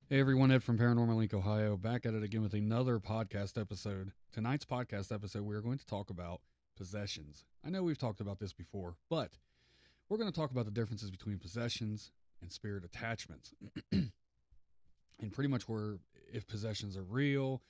Hey everyone, Ed from Paranormal Link, Ohio, back at it again with another podcast episode. Tonight's podcast episode, we are going to talk about possessions. I know we've talked about this before, but we're going to talk about the differences between possessions and spirit attachments. And pretty much where if possessions are real,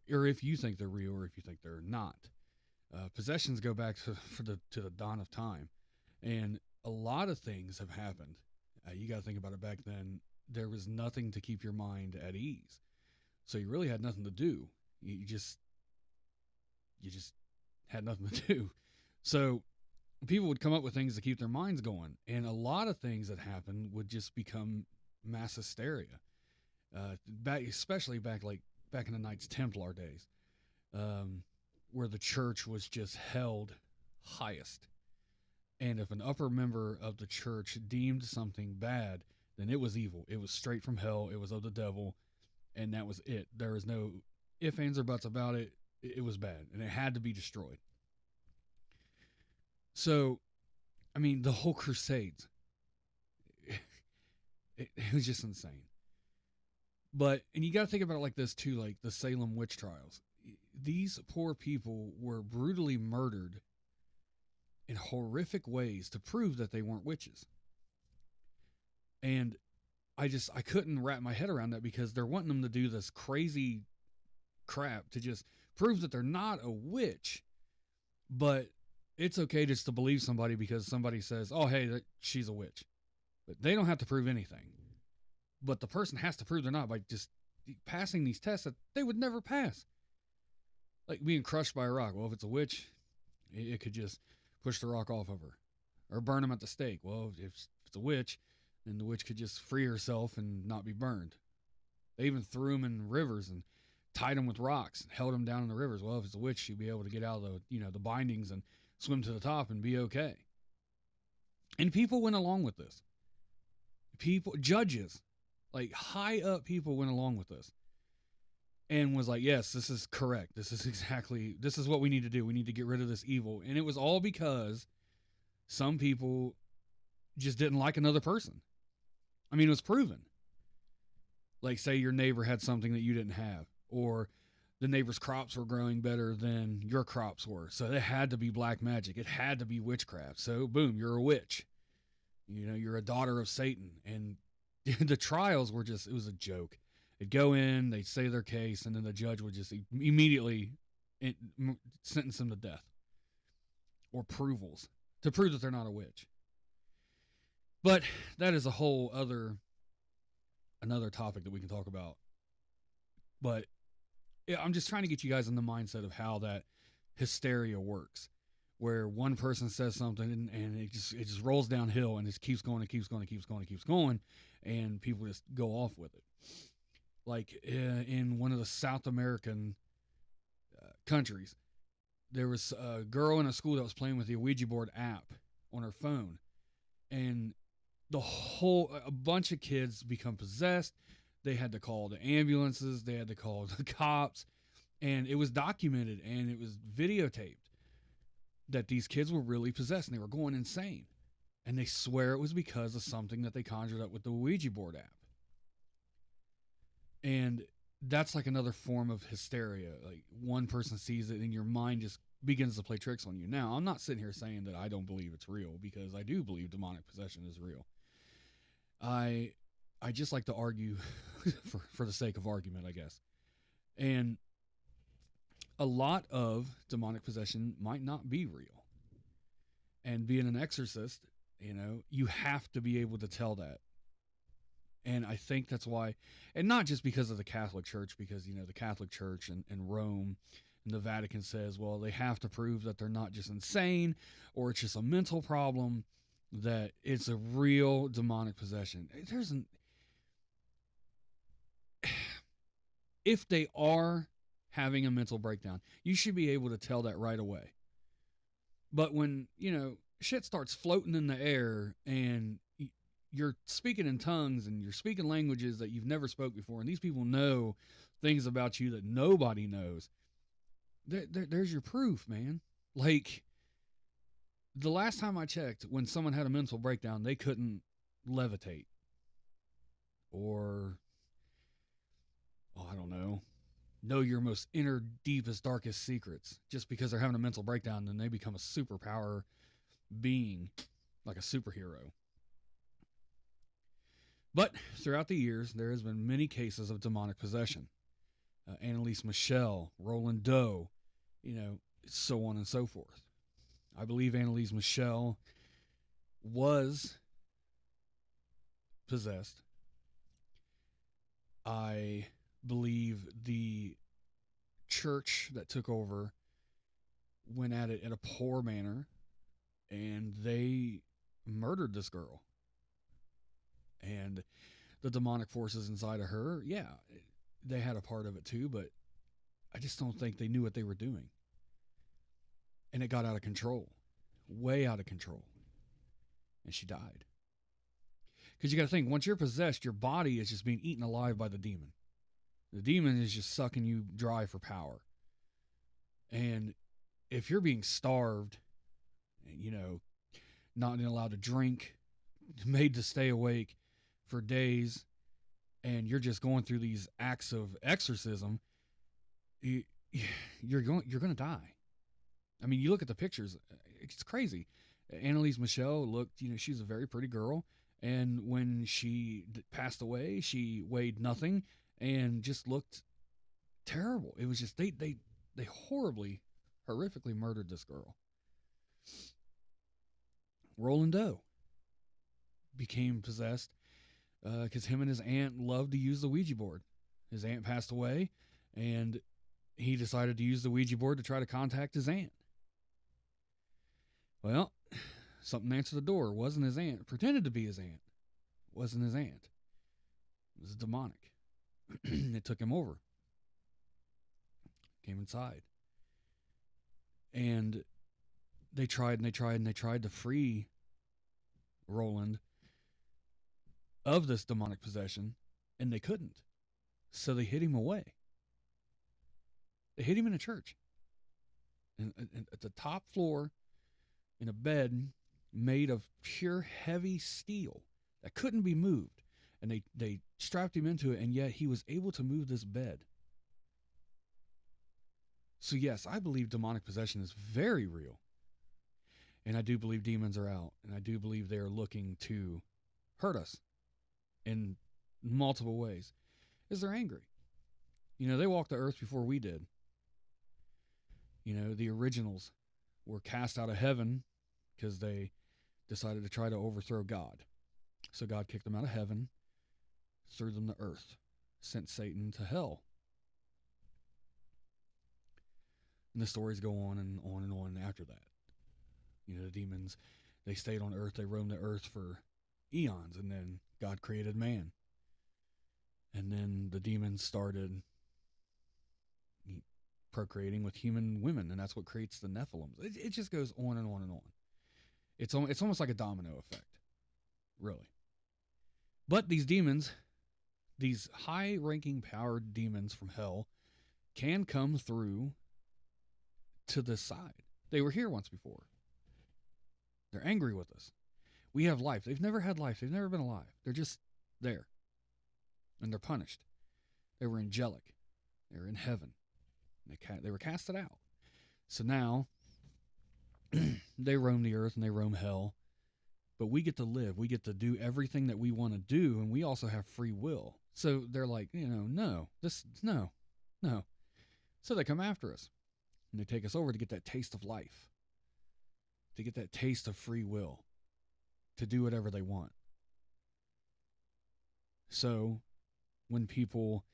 or if you think they're real, or if you think they're not. Possessions go back to the dawn of time, and a lot of things have happened. You got to think about it. Back then, there was nothing to keep your mind at ease, so you really had nothing to do. You just had nothing to do. So people would come up with things to keep their minds going, and a lot of things that happened would just become mass hysteria. Especially back in the Knights Templar days, um, where the church was just held highest. And if an upper member of the church deemed something bad, then it was evil. It was straight from hell. It was of the devil, and that was it. There was no ifs, ands, or buts about it. It was bad, and it had to be destroyed. So, I mean, the whole Crusades, it was just insane. But, and you got to think about it like this too, like the Salem witch trials. These poor people were brutally murdered in horrific ways to prove that they weren't witches. And I couldn't wrap my head around that because they're wanting them to do this crazy crap to just prove that they're not a witch, but it's okay just to believe somebody because somebody says, "Oh, hey, she's a witch," but they don't have to prove anything. But the person has to prove they're not by just passing these tests that they would never pass, like being crushed by a rock. Well, if it's a witch, it could just push the rock off of her, or burn them at the stake. Well, if it's a witch, then the witch could just free herself and not be burned. They even threw them in rivers and tied them with rocks and held them down in the rivers. Well, if it's a witch, she'd be able to get out of the bindings and swim to the top and be okay. And people went along with this. People, judges, like high up people went along with this and was like, yes, this is correct. This is what we need to do. We need to get rid of this evil. And it was all because some people just didn't like another person. I mean, it was proven. Like, say your neighbor had something that you didn't have, or the neighbor's crops were growing better than your crops were. So it had to be black magic. It had to be witchcraft. So, boom, you're a witch. You're a daughter of Satan. And the trials were just, it was a joke. They'd go in, they'd say their case, and then the judge would just immediately sentence them to death or provals to prove that they're not a witch. But that is a whole another topic that we can talk about. But yeah, I'm just trying to get you guys in the mindset of how that hysteria works, where one person says something and it just rolls downhill and it keeps going and keeps going and keeps going and keeps going, and people just go off with it. Like in one of the South American countries, there was a girl in a school that was playing with the Ouija board app on her phone, and a bunch of kids become possessed. They had to call the ambulances, they had to call the cops, and it was documented and it was videotaped that these kids were really possessed and they were going insane. And they swear it was because of something that they conjured up with the Ouija board app. And that's like another form of hysteria. Like one person sees it and your mind just begins to play tricks on you. Now, I'm not sitting here saying that I don't believe it's real, because I do believe demonic possession is real. I I just like to argue for the sake of argument, I guess. And a lot of demonic possession might not be real. And being an exorcist, you have to be able to tell that. And I think that's why, and not just because of the Catholic Church, because, the Catholic Church and Rome and the Vatican says, well, they have to prove that they're not just insane or it's just a mental problem, that it's a real demonic possession. If they are having a mental breakdown, you should be able to tell that right away. But when, shit starts floating in the air and you're speaking in tongues and you're speaking languages that you've never spoke before, and these people know things about you that nobody knows, there's your proof, man. Like, the last time I checked, when someone had a mental breakdown, they couldn't levitate or know your most inner, deepest, darkest secrets just because they're having a mental breakdown, and they become a superpower being, like a superhero. But throughout the years, there has been many cases of demonic possession. Annalise Michelle, Roland Doe, so on and so forth. I believe Annalise Michelle was possessed. I believe the church that took over went at it in a poor manner, and they murdered this girl. And the demonic forces inside of her, yeah, they had a part of it too, but I just don't think they knew what they were doing. And it got out of control, way out of control. And she died. Because you got to think, once you're possessed, your body is just being eaten alive by the demon. The demon is just sucking you dry for power. And if you're being starved, not allowed to drink, made to stay awake for days, and you're just going through these acts of exorcism, you're going to die. I mean, you look at the pictures, it's crazy. Annalise Michelle looked, she's a very pretty girl, and when she passed away, she weighed nothing and just looked terrible. It was just they horribly, horrifically murdered this girl. Roland Doe became possessed because him and his aunt loved to use the Ouija board. His aunt passed away, and he decided to use the Ouija board to try to contact his aunt. Well, something answered the door. It wasn't his aunt. It pretended to be his aunt. It wasn't his aunt. It was demonic. It took him over. Came inside. And they tried and they tried and they tried to free Roland of this demonic possession, and they couldn't. So they hid him away. They hid him in a church. And at the top floor, in a bed made of pure heavy steel that couldn't be moved. And they strapped him into it, and yet he was able to move this bed. So yes, I believe demonic possession is very real. And I do believe demons are out. And I do believe they are looking to hurt us in multiple ways. Is they're angry. They walked the earth before we did. The originals were cast out of heaven because they decided to try to overthrow God. So God kicked them out of heaven, threw them to earth, sent Satan to hell. And the stories go on and on and on after that. The demons, they stayed on earth, they roamed the earth for eons, and then God created man. And then the demons started procreating with human women, and that's what creates the Nephilims. It just goes on and on and on. It's almost like a domino effect, really. But these demons, these high-ranking powered demons from hell, can come through to this side. They were here once before. They're angry with us. We have life. They've never had life. They've never been alive. They're just there. And they're punished. They were angelic. They were in heaven. They were casted out. So now, they roam the earth and they roam hell. But we get to live. We get to do everything that we want to do, and we also have free will. So they're like, no. So they come after us. And they take us over to get that taste of life. To get that taste of free will. To do whatever they want. So, when people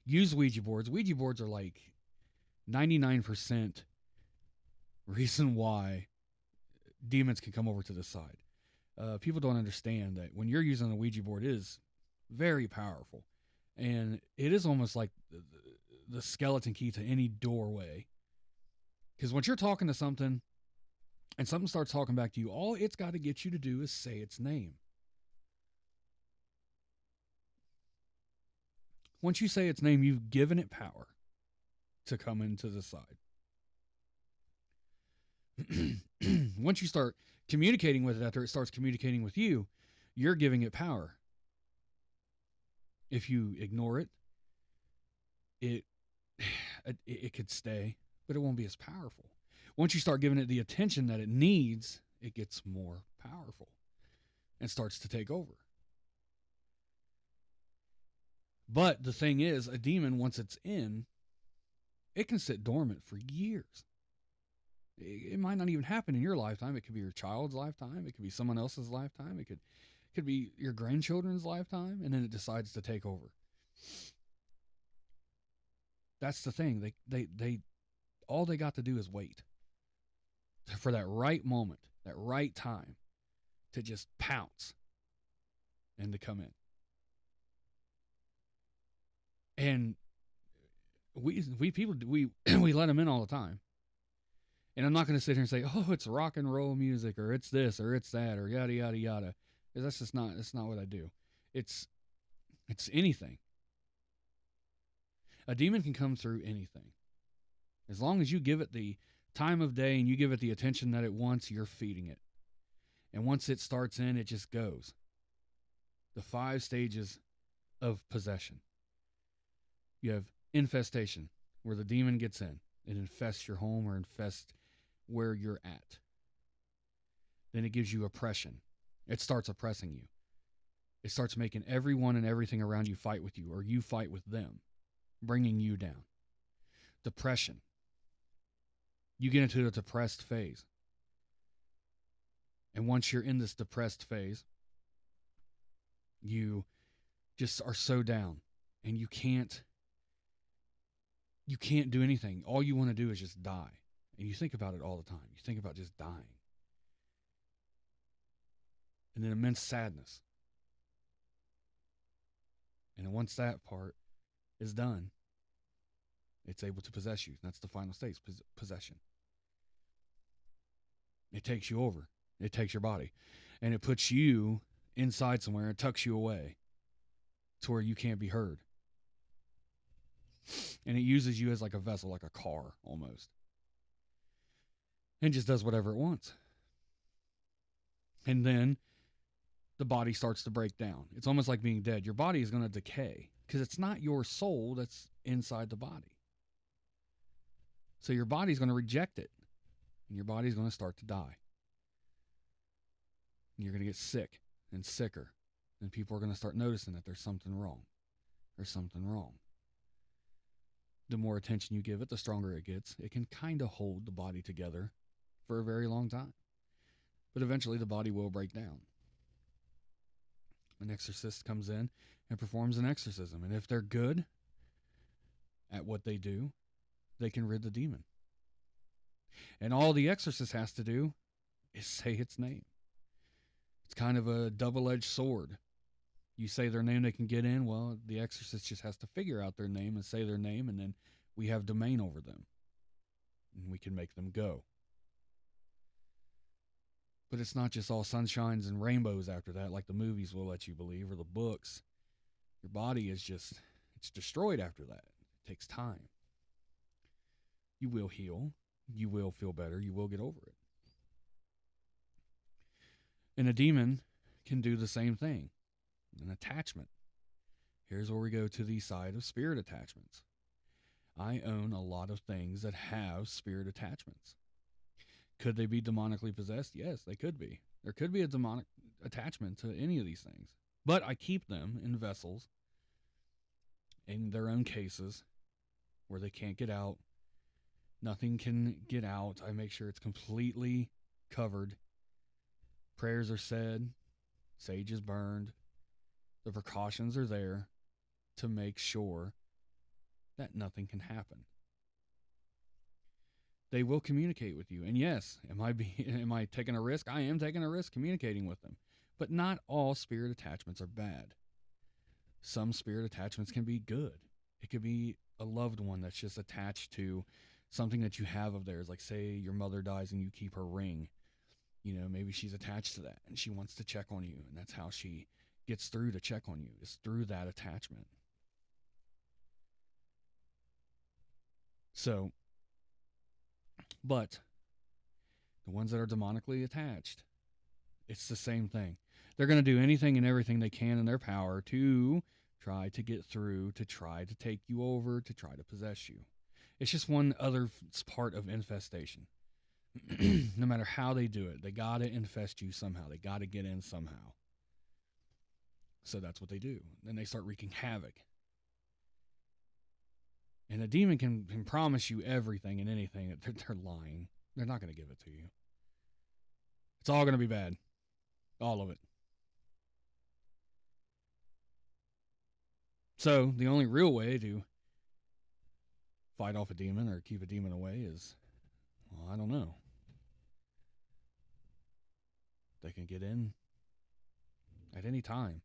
use Ouija boards are like 99% reason why demons can come over to this side. People don't understand that when you're using a Ouija board, it is very powerful. And it is almost like the skeleton key to any doorway. Because once you're talking to something and something starts talking back to you, all it's got to get you to do is say its name. Once you say its name, you've given it power to come into the side. Once you start communicating with it after it starts communicating with you, you're giving it power. If you ignore it, it it could stay, but it won't be as powerful. Once you start giving it the attention that it needs, it gets more powerful and starts to take over. But the thing is, a demon, once it's in, it can sit dormant for years. It might not even happen in your lifetime. It could be your child's lifetime. It could be someone else's lifetime. It could be your grandchildren's lifetime, and then it decides to take over. That's the thing. They all they got to do is wait for that right moment, that right time to just pounce and to come in. And we people we let them in all the time. And I'm not going to sit here and say, "Oh, it's rock and roll music, or it's this, or it's that, or yada yada yada," because that's not what I do. It's it's anything. A demon can come through anything, as long as you give it the time of day and you give it the attention that it wants. You're feeding it, and once it starts in, it just goes. The 5 stages of possession. You have infestation, where the demon gets in. It infests your home or infests where you're at. Then it gives you oppression. It starts oppressing you. It starts making everyone and everything around you fight with you, or you fight with them, bringing you down. Depression. You get into the depressed phase. And once you're in this depressed phase, you just are so down and you can't do anything. All you want to do is just die. And you think about it all the time. You think about just dying. And then immense sadness. And then once that part is done, it's able to possess you. That's the final stage, possession. It takes you over. It takes your body. And it puts you inside somewhere and tucks you away to where you can't be heard. And it uses you as like a vessel, like a car almost. And just does whatever it wants. And then the body starts to break down. It's almost like being dead. Your body is going to decay because it's not your soul that's inside the body. So your body's going to reject it. And your body's going to start to die. And you're going to get sick and sicker. And people are going to start noticing that there's something wrong. There's something wrong. The more attention you give it, the stronger it gets. It can kind of hold the body together for a very long time. But eventually the body will break down. An exorcist comes in and performs an exorcism. And if they're good at what they do, they can rid the demon. And all the exorcist has to do is say its name. It's kind of a double-edged sword. You say their name, they can get in. Well, the exorcist just has to figure out their name and say their name, and then we have domain over them. And we can make them go. But it's not just all sunshines and rainbows after that, like the movies will let you believe, or the books. Your body is just, it's destroyed after that. It takes time. You will heal. You will feel better. You will get over it. And a demon can do the same thing. An attachment. Here's where we go to the side of spirit attachments. I own a lot of things that have spirit attachments. Could they be demonically possessed? Yes, they could be. There could be a demonic attachment to any of these things. But I keep them in vessels, in their own cases, where they can't get out. Nothing can get out. I make sure it's completely covered. Prayers are said. Sage is burned. The precautions are there to make sure that nothing can happen. They will communicate with you. And yes, am I taking a risk? I am taking a risk communicating with them. But not all spirit attachments are bad. Some spirit attachments can be good. It could be a loved one that's just attached to something that you have of theirs. Like say your mother dies and you keep her ring. You know, maybe she's attached to that and she wants to check on you. And that's how she gets through to check on you, is through that attachment. So, but the ones that are demonically attached, it's the same thing. They're going to do anything and everything they can in their power to try to get through, to try to take you over, to try to possess you. It's just one other part of infestation. No matter how they do it, they got to infest you somehow. They got to get in somehow. So that's what they do. Then they start wreaking havoc. And a demon can promise you everything and anything. They're lying. They're not going to give it to you. It's all going to be bad. All of it. So the only real way to fight off a demon or keep a demon away is, well, I don't know. They can get in at any time.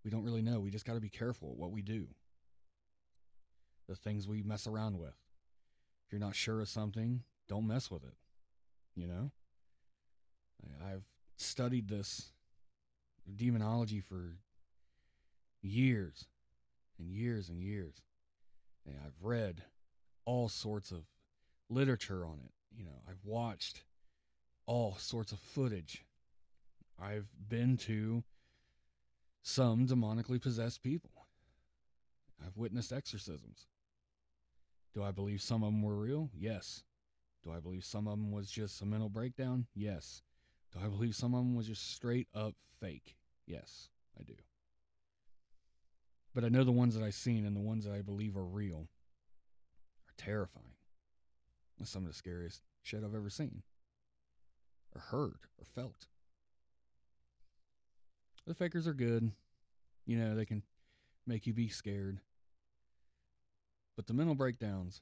We don't really know. We just got to be careful what we do. The things we mess around with. If you're not sure of something, don't mess with it. You know? I've studied this demonology for years and years and years. And I've read all sorts of literature on it. You know, I've watched all sorts of footage. I've been to some demonically possessed people. I've witnessed exorcisms. Do I believe some of them were real? Yes. Do I believe some of them was just a mental breakdown? Yes. Do I believe some of them was just straight up fake? Yes, I do. But I know the ones that I've seen and the ones that I believe are real are terrifying. That's some of the scariest shit I've ever seen or heard or felt. The fakers are good. You know, they can make you be scared. But the mental breakdowns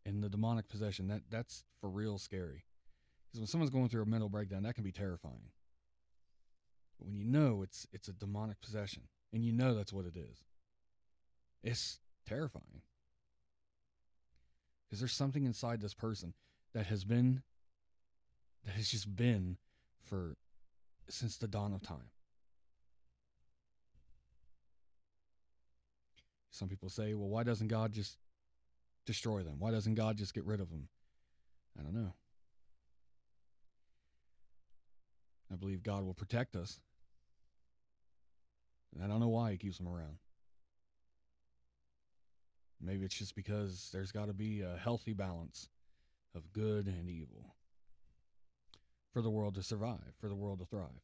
and the demonic possession, that's for real scary. Because when someone's going through a mental breakdown, that can be terrifying. But when you know it's a demonic possession, and you know that's what it is, it's terrifying. Because there's something inside this person that has just been since the dawn of time. Some people say, well, why doesn't God just destroy them? Why doesn't God just get rid of them? I don't know. I believe God will protect us. And I don't know why he keeps them around. Maybe it's just because there's got to be a healthy balance of good and evil for the world to survive, for the world to thrive.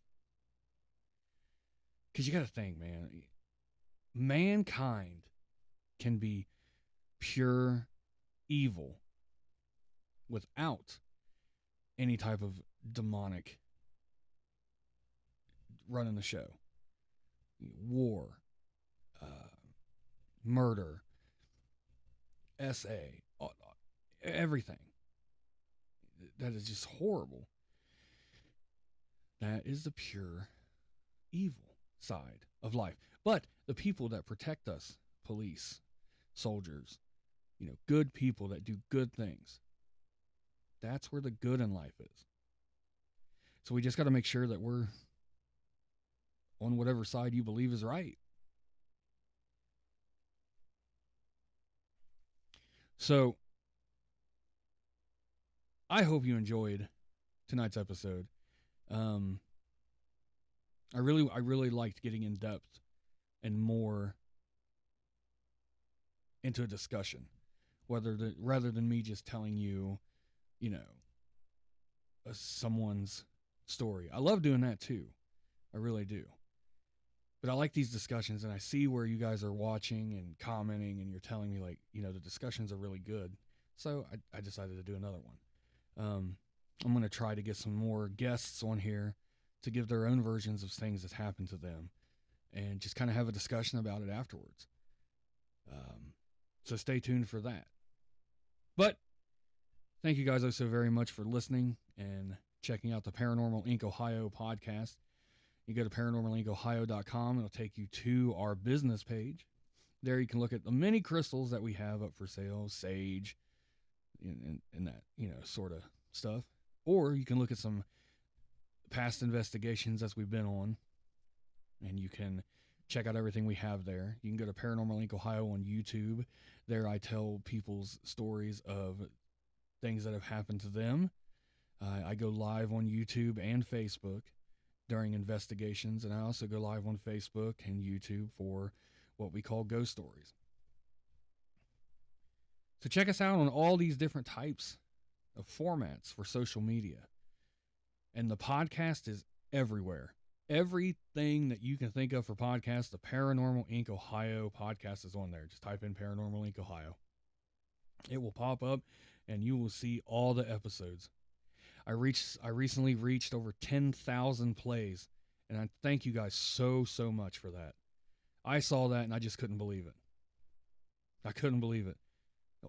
Because you got to think, man, mankind can be pure evil without any type of demonic running the show. War, murder, SA, everything. That is just horrible. That is the pure evil side of life. But the people that protect us, police, soldiers, good people that do good things, that's where the good in life is. So we just got to make sure that we're on whatever side you believe is right. So I hope you enjoyed tonight's episode. I really liked getting in depth and more into a discussion, rather than me just telling you, someone's story. I love doing that too. I really do. But I like these discussions, and I see where you guys are watching and commenting, and you're telling me, like, the discussions are really good. So I decided to do another one. I'm going to try to get some more guests on here to give their own versions of things that happened to them and just kind of have a discussion about it afterwards. So stay tuned for that. But thank you guys so very much for listening and checking out the Paranormal Inc. Ohio podcast. You go to paranormalincohio.com. It'll take you to our business page. There you can look at the many crystals that we have up for sale, sage, and that, sort of stuff. Or you can look at some past investigations as we've been on, and you can check out everything we have there. You can go to Paranormal Inc. Ohio on YouTube. There I tell people's stories of things that have happened to them. I go live on YouTube and Facebook during investigations, and I also go live on Facebook and YouTube for what we call ghost stories. So check us out on all these different types of formats for social media. And the podcast is everywhere. Everything that you can think of for podcasts, the Paranormal Inc. Ohio podcast is on there. Just type in Paranormal Inc. Ohio. It will pop up and you will see all the episodes. I recently reached over 10,000 plays, and I thank you guys so much for that. I saw that and I just couldn't believe it. I couldn't believe it.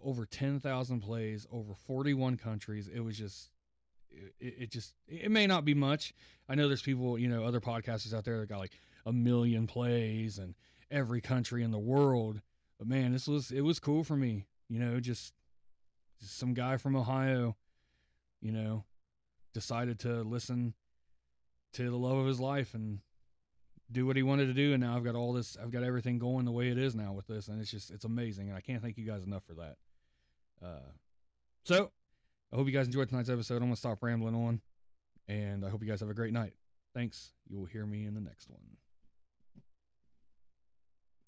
Over 10,000 plays, over 41 countries. It was just, it may not be much. I know there's people, other podcasters out there that got like 1 million plays and every country in the world. But man, it was cool for me. Just some guy from Ohio, decided to listen to the love of his life and do what he wanted to do. And now I've got everything going the way it is now with this. And it's amazing. And I can't thank you guys enough for that. So I hope you guys enjoyed tonight's episode. I'm going to stop rambling on, and I hope you guys have a great night. Thanks. You will hear me in the next one.